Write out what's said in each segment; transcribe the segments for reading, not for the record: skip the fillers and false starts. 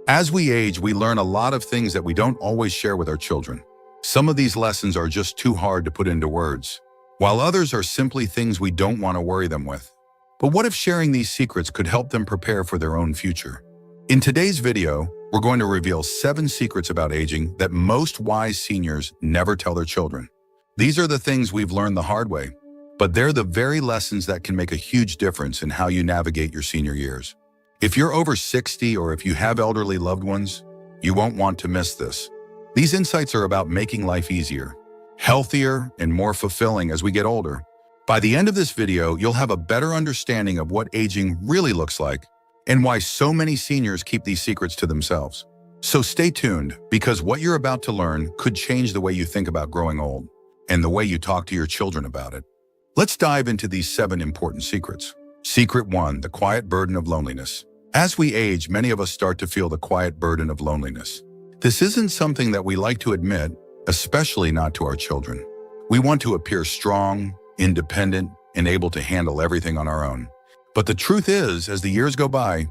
As we age, we learn a lot of things that we don't always share with our children. Some of these lessons are just too hard to put into words, while others are simply things we don't want to worry them with. But what if sharing these secrets could help them prepare for their own future? In today's video, we're going to reveal 7 secrets about aging that most wise seniors never tell their children. These are the things we've learned the hard way, but they're the very lessons that can make a huge difference in how you navigate your senior years. If you're over 60 or if you have elderly loved ones, you won't want to miss this. These insights are about making life easier, healthier, and more fulfilling as we get older. By the end of this video, you'll have a better understanding of what aging really looks like and why so many seniors keep these secrets to themselves. So stay tuned, because what you're about to learn could change the way you think about growing old and the way you talk to your children about it. Let's dive into these 7 important secrets. Secret 1, the quiet burden of loneliness. As we age, many of us start to feel the quiet burden of loneliness. This isn't something that we like to admit, especially not to our children. We want to appear strong, independent, and able to handle everything on our own. But the truth is, as the years go by,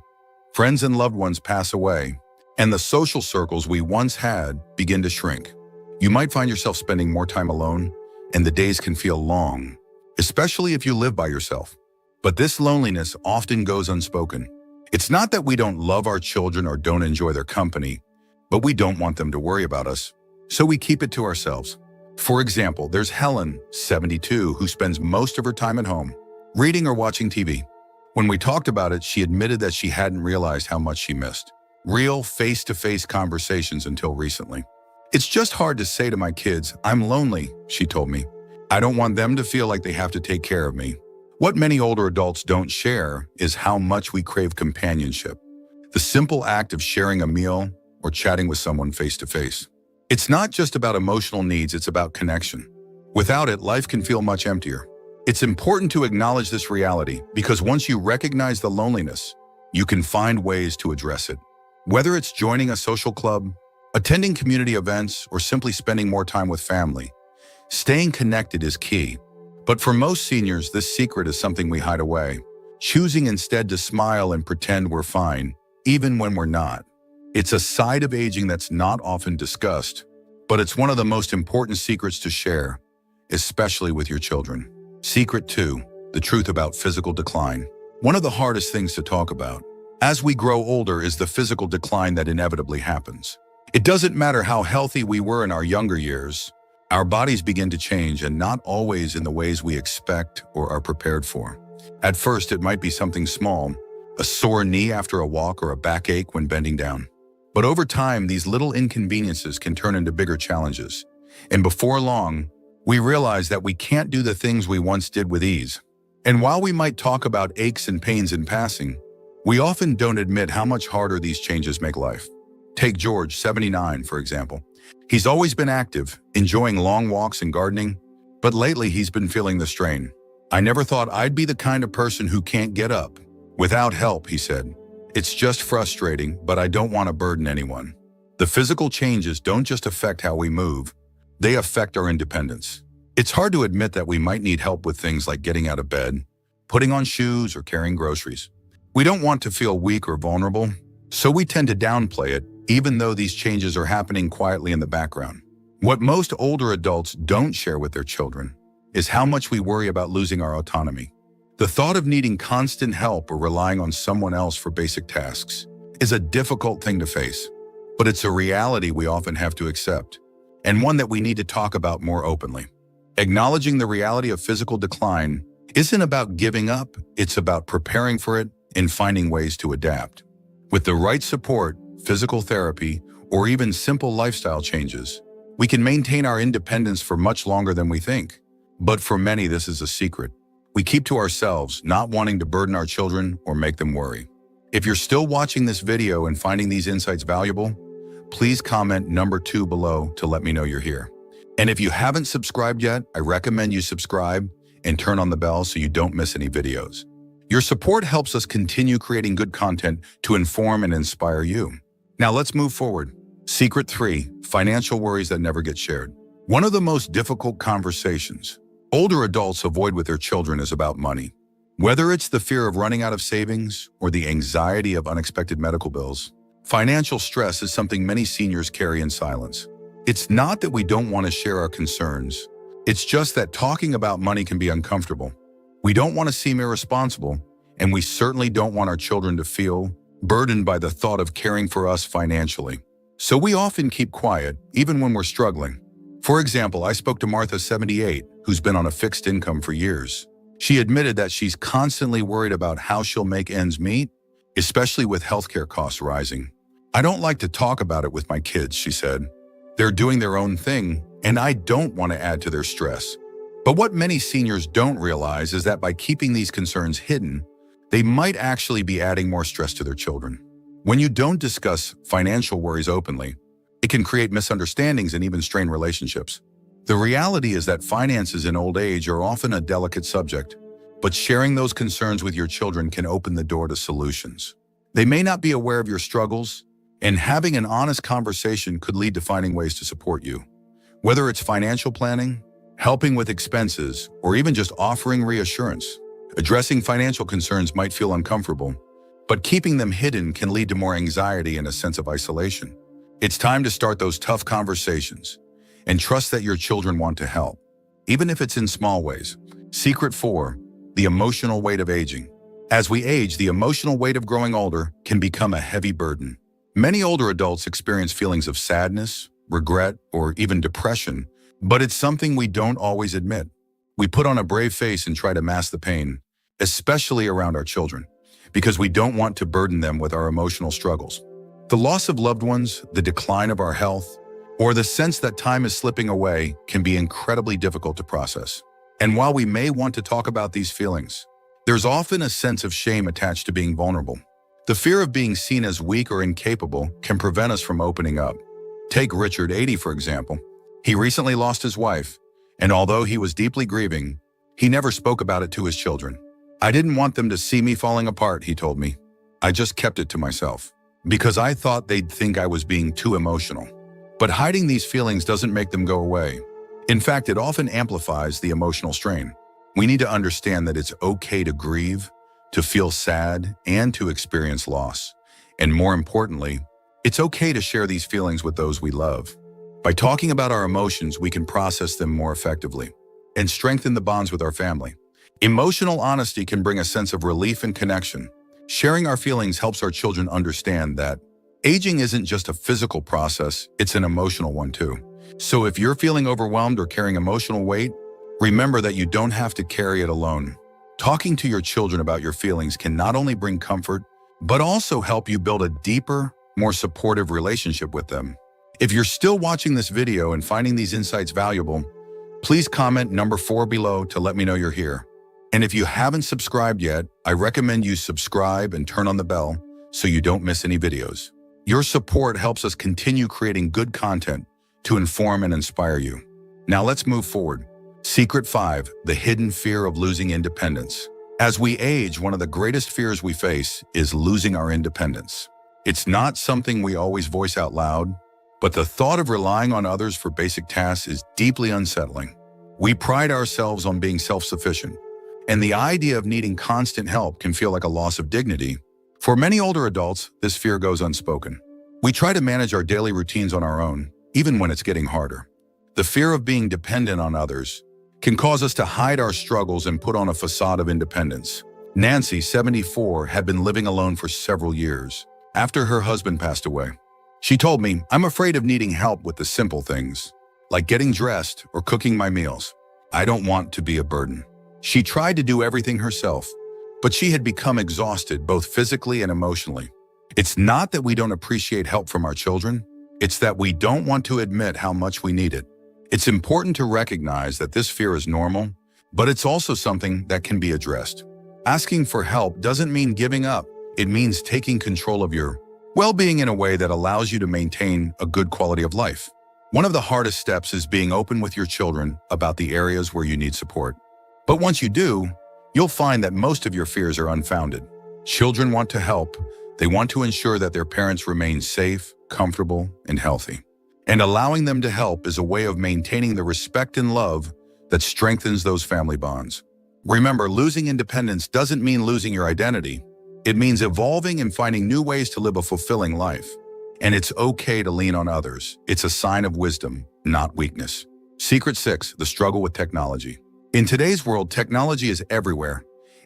friends and loved ones pass away, and the social circles we once had begin to shrink. You might find yourself spending more time alone, and the days can feel long, especially if you live by yourself. But this loneliness often goes unspoken. It's not that we don't love our children or don't enjoy their company, but we don't want them to worry about us, so we keep it to ourselves. For example, there's Helen, 72, who spends most of her time at home, reading or watching TV. When we talked about it, she admitted that she hadn't realized how much she missed real face-to-face conversations until recently. "It's just hard to say to my kids, I'm lonely," she told me. "I don't want them to feel like they have to take care of me." What many older adults don't share is how much we crave companionship. The simple act of sharing a meal or chatting with someone face-to-face. It's not just about emotional needs, it's about connection. Without it, life can feel much emptier. It's important to acknowledge this reality, because once you recognize the loneliness, you can find ways to address it. Whether it's joining a social club, attending community events, or simply spending more time with family, staying connected is key. But for most seniors, this secret is something we hide away, choosing instead to smile and pretend we're fine, even when we're not. It's a side of aging that's not often discussed, but it's one of the most important secrets to share, especially with your children. Secret 2, the truth about physical decline. One of the hardest things to talk about as we grow older is the physical decline that inevitably happens. It doesn't matter how healthy we were in our younger years, our bodies begin to change, and not always in the ways we expect or are prepared for. At first, it might be something small, a sore knee after a walk or a backache when bending down. But over time, these little inconveniences can turn into bigger challenges. And before long, we realize that we can't do the things we once did with ease. And while we might talk about aches and pains in passing, we often don't admit how much harder these changes make life. Take George, 79, for example. He's always been active, enjoying long walks and gardening, but lately he's been feeling the strain. "I never thought I'd be the kind of person who can't get up without help," he said. "It's just frustrating, but I don't want to burden anyone." The physical changes don't just affect how we move, they affect our independence. It's hard to admit that we might need help with things like getting out of bed, putting on shoes, or carrying groceries. We don't want to feel weak or vulnerable, so we tend to downplay it, even though these changes are happening quietly in the background. What most older adults don't share with their children is how much we worry about losing our autonomy. The thought of needing constant help or relying on someone else for basic tasks is a difficult thing to face, but it's a reality we often have to accept, and one that we need to talk about more openly. Acknowledging the reality of physical decline isn't about giving up, it's about preparing for it and finding ways to adapt. With the right support, physical therapy, or even simple lifestyle changes, we can maintain our independence for much longer than we think. But for many, this is a secret we keep to ourselves, not wanting to burden our children or make them worry. If you're still watching this video and finding these insights valuable, please comment number 2 below to let me know you're here. And if you haven't subscribed yet, I recommend you subscribe and turn on the bell so you don't miss any videos. Your support helps us continue creating good content to inform and inspire you. Now let's move forward. Secret 3, financial worries that never get shared. One of the most difficult conversations older adults avoid with their children is about money. Whether it's the fear of running out of savings or the anxiety of unexpected medical bills, Financial stress is something many seniors carry in silence. It's not that we don't want to share our concerns. It's just that talking about money can be uncomfortable. We don't want to seem irresponsible, and we certainly don't want our children to feel burdened by the thought of caring for us financially. So we often keep quiet, even when we're struggling. For example, I spoke to Martha, 78, who's been on a fixed income for years. She admitted that she's constantly worried about how she'll make ends meet, especially with healthcare costs rising. "I don't like to talk about it with my kids," she said. "They're doing their own thing, and I don't want to add to their stress." But what many seniors don't realize is that by keeping these concerns hidden, they might actually be adding more stress to their children. When you don't discuss financial worries openly, it can create misunderstandings and even strain relationships. The reality is that finances in old age are often a delicate subject, but sharing those concerns with your children can open the door to solutions. They may not be aware of your struggles, and having an honest conversation could lead to finding ways to support you. Whether it's financial planning, helping with expenses, or even just offering reassurance, addressing financial concerns might feel uncomfortable, but keeping them hidden can lead to more anxiety and a sense of isolation. It's time to start those tough conversations and trust that your children want to help, even if it's in small ways. Secret 4, the emotional weight of aging. As we age, the emotional weight of growing older can become a heavy burden. Many older adults experience feelings of sadness, regret, or even depression, but it's something we don't always admit. We put on a brave face and try to mask the pain, especially around our children, because we don't want to burden them with our emotional struggles. The loss of loved ones, the decline of our health, or the sense that time is slipping away can be incredibly difficult to process. And while we may want to talk about these feelings, there's often a sense of shame attached to being vulnerable. The fear of being seen as weak or incapable can prevent us from opening up. Take Richard, 80, for example. He recently lost his wife, and although he was deeply grieving, he never spoke about it to his children. "I didn't want them to see me falling apart," he told me. "I just kept it to myself, because I thought they'd think I was being too emotional." But hiding these feelings doesn't make them go away. In fact, it often amplifies the emotional strain. We need to understand that it's okay to grieve, to feel sad, and to experience loss. And more importantly, it's okay to share these feelings with those we love. By talking about our emotions, we can process them more effectively and strengthen the bonds with our family. Emotional honesty can bring a sense of relief and connection. Sharing our feelings helps our children understand that aging isn't just a physical process, it's an emotional one too. So if you're feeling overwhelmed or carrying emotional weight, remember that you don't have to carry it alone. Talking to your children about your feelings can not only bring comfort, but also help you build a deeper, more supportive relationship with them. If you're still watching this video and finding these insights valuable, please comment number 4 below to let me know you're here. And if you haven't subscribed yet, I recommend you subscribe and turn on the bell so you don't miss any videos. Your support helps us continue creating good content to inform and inspire you. Now let's move forward. Secret 5, the hidden fear of losing independence. As we age, one of the greatest fears we face is losing our independence. It's not something we always voice out loud, but the thought of relying on others for basic tasks is deeply unsettling. We pride ourselves on being self-sufficient, and the idea of needing constant help can feel like a loss of dignity. For many older adults, this fear goes unspoken. We try to manage our daily routines on our own, even when it's getting harder. The fear of being dependent on others can cause us to hide our struggles and put on a facade of independence. Nancy, 74, had been living alone for several years after her husband passed away. She told me, "I'm afraid of needing help with the simple things, like getting dressed or cooking my meals. I don't want to be a burden." She tried to do everything herself, but she had become exhausted both physically and emotionally. It's not that we don't appreciate help from our children, it's that we don't want to admit how much we need it. It's important to recognize that this fear is normal, but it's also something that can be addressed. Asking for help doesn't mean giving up. It means taking control of your well-being in a way that allows you to maintain a good quality of life. One of the hardest steps is being open with your children about the areas where you need support. But once you do, you'll find that most of your fears are unfounded. Children want to help. They want to ensure that their parents remain safe, comfortable, and healthy. And allowing them to help is a way of maintaining the respect and love that strengthens those family bonds. Remember, losing independence doesn't mean losing your identity. It means evolving and finding new ways to live a fulfilling life. And it's okay to lean on others. It's a sign of wisdom, not weakness. Secret 6, the struggle with technology. In today's world, technology is everywhere,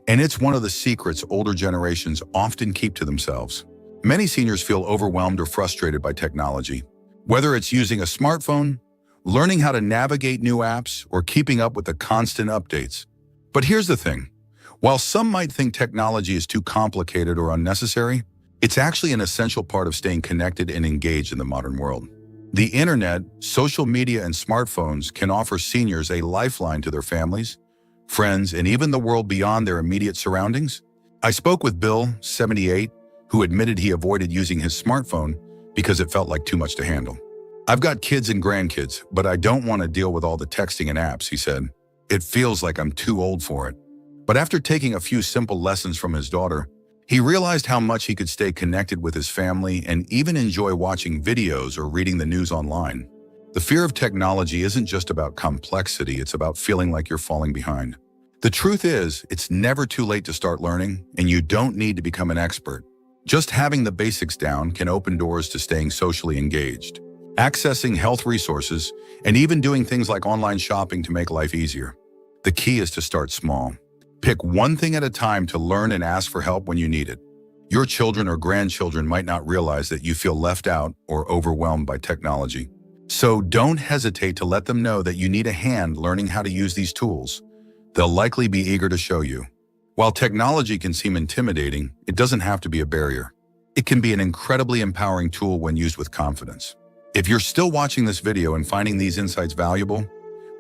and it's one of the secrets older generations often keep to themselves. Many seniors feel overwhelmed or frustrated by technology. Whether it's using a smartphone, learning how to navigate new apps, or keeping up with the constant updates. But here's the thing. While some might think technology is too complicated or unnecessary, it's actually an essential part of staying connected and engaged in the modern world. The internet, social media, and smartphones can offer seniors a lifeline to their families, friends, and even the world beyond their immediate surroundings. I spoke with Bill, 78, who admitted he avoided using his smartphone because it felt like too much to handle. "I've got kids and grandkids, but I don't want to deal with all the texting and apps," he said. "It feels like I'm too old for it." But after taking a few simple lessons from his daughter, he realized how much he could stay connected with his family and even enjoy watching videos or reading the news online. The fear of technology isn't just about complexity, it's about feeling like you're falling behind. The truth is, it's never too late to start learning, and you don't need to become an expert. Just having the basics down can open doors to staying socially engaged, accessing health resources, and even doing things like online shopping to make life easier. The key is to start small. Pick one thing at a time to learn and ask for help when you need it. Your children or grandchildren might not realize that you feel left out or overwhelmed by technology. So don't hesitate to let them know that you need a hand learning how to use these tools. They'll likely be eager to show you. While technology can seem intimidating, it doesn't have to be a barrier. It can be an incredibly empowering tool when used with confidence. If you're still watching this video and finding these insights valuable,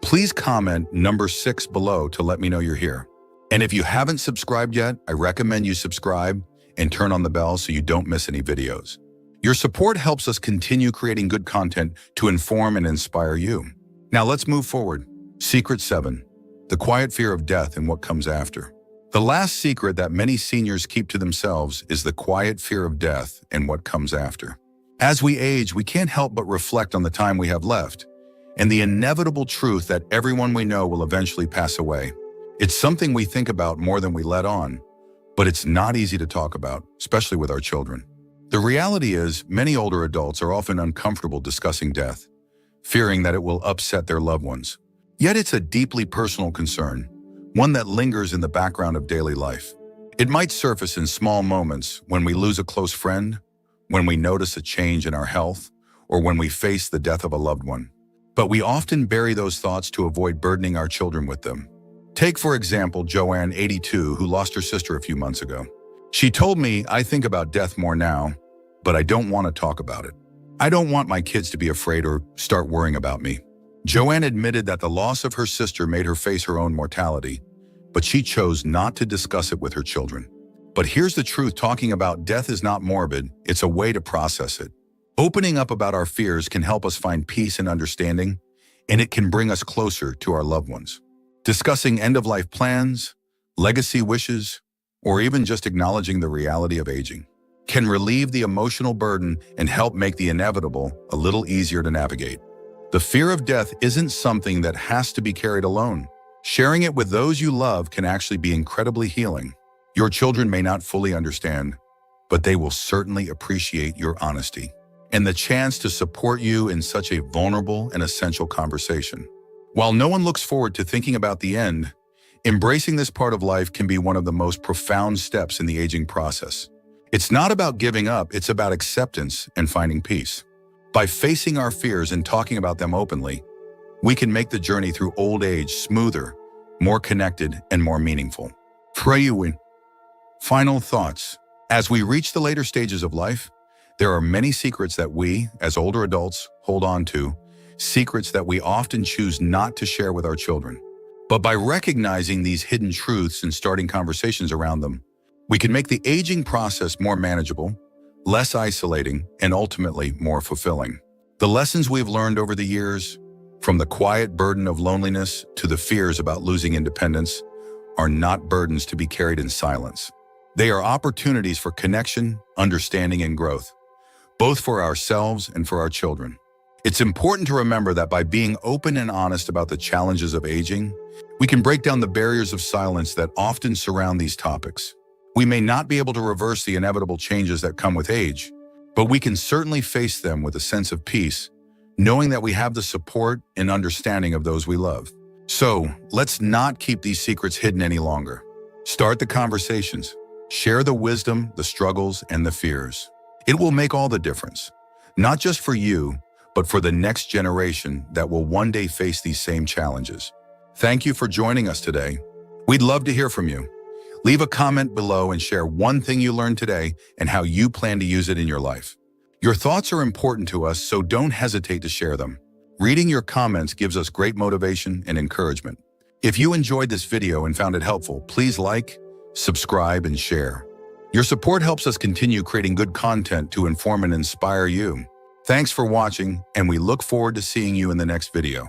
please comment number 6 below to let me know you're here. And if you haven't subscribed yet, I recommend you subscribe and turn on the bell so you don't miss any videos. Your support helps us continue creating good content to inform and inspire you. Now let's move forward. Secret 7, the quiet fear of death and what comes after. The last secret that many seniors keep to themselves is the quiet fear of death and what comes after. As we age, we can't help but reflect on the time we have left and the inevitable truth that everyone we know will eventually pass away. It's something we think about more than we let on, but it's not easy to talk about, especially with our children. The reality is, many older adults are often uncomfortable discussing death, fearing that it will upset their loved ones. Yet it's a deeply personal concern, one that lingers in the background of daily life. It might surface in small moments when we lose a close friend, when we notice a change in our health, or when we face the death of a loved one. But we often bury those thoughts to avoid burdening our children with them. Take, for example, Joanne, 82, who lost her sister a few months ago. She told me, "I think about death more now, but I don't want to talk about it. I don't want my kids to be afraid or start worrying about me." Joanne admitted that the loss of her sister made her face her own mortality, but she chose not to discuss it with her children. But here's the truth, talking about death is not morbid, it's a way to process it. Opening up about our fears can help us find peace and understanding, and it can bring us closer to our loved ones. Discussing end-of-life plans, legacy wishes, or even just acknowledging the reality of aging can relieve the emotional burden and help make the inevitable a little easier to navigate. The fear of death isn't something that has to be carried alone. Sharing it with those you love can actually be incredibly healing. Your children may not fully understand, but they will certainly appreciate your honesty and the chance to support you in such a vulnerable and essential conversation. While no one looks forward to thinking about the end, embracing this part of life can be one of the most profound steps in the aging process. It's not about giving up, it's about acceptance and finding peace. By facing our fears and talking about them openly, we can make the journey through old age smoother, more connected, and more meaningful. Pray you win. Final thoughts. As we reach the later stages of life, there are many secrets that we, as older adults, hold on to, secrets that we often choose not to share with our children. But by recognizing these hidden truths and starting conversations around them, we can make the aging process more manageable, less isolating, and ultimately more fulfilling. The lessons we've learned over the years, from the quiet burden of loneliness to the fears about losing independence, are not burdens to be carried in silence. They are opportunities for connection, understanding, and growth, both for ourselves and for our children. It's important to remember that by being open and honest about the challenges of aging, we can break down the barriers of silence that often surround these topics. We may not be able to reverse the inevitable changes that come with age, but we can certainly face them with a sense of peace, knowing that we have the support and understanding of those we love. So, let's not keep these secrets hidden any longer. Start the conversations. Share the wisdom, the struggles, and the fears. It will make all the difference, not just for you, but for the next generation that will one day face these same challenges. Thank you for joining us today. We'd love to hear from you. Leave a comment below and share one thing you learned today and how you plan to use it in your life. Your thoughts are important to us, so don't hesitate to share them. Reading your comments gives us great motivation and encouragement. If you enjoyed this video and found it helpful, please like, subscribe, and share. Your support helps us continue creating good content to inform and inspire you. Thanks for watching, and we look forward to seeing you in the next video.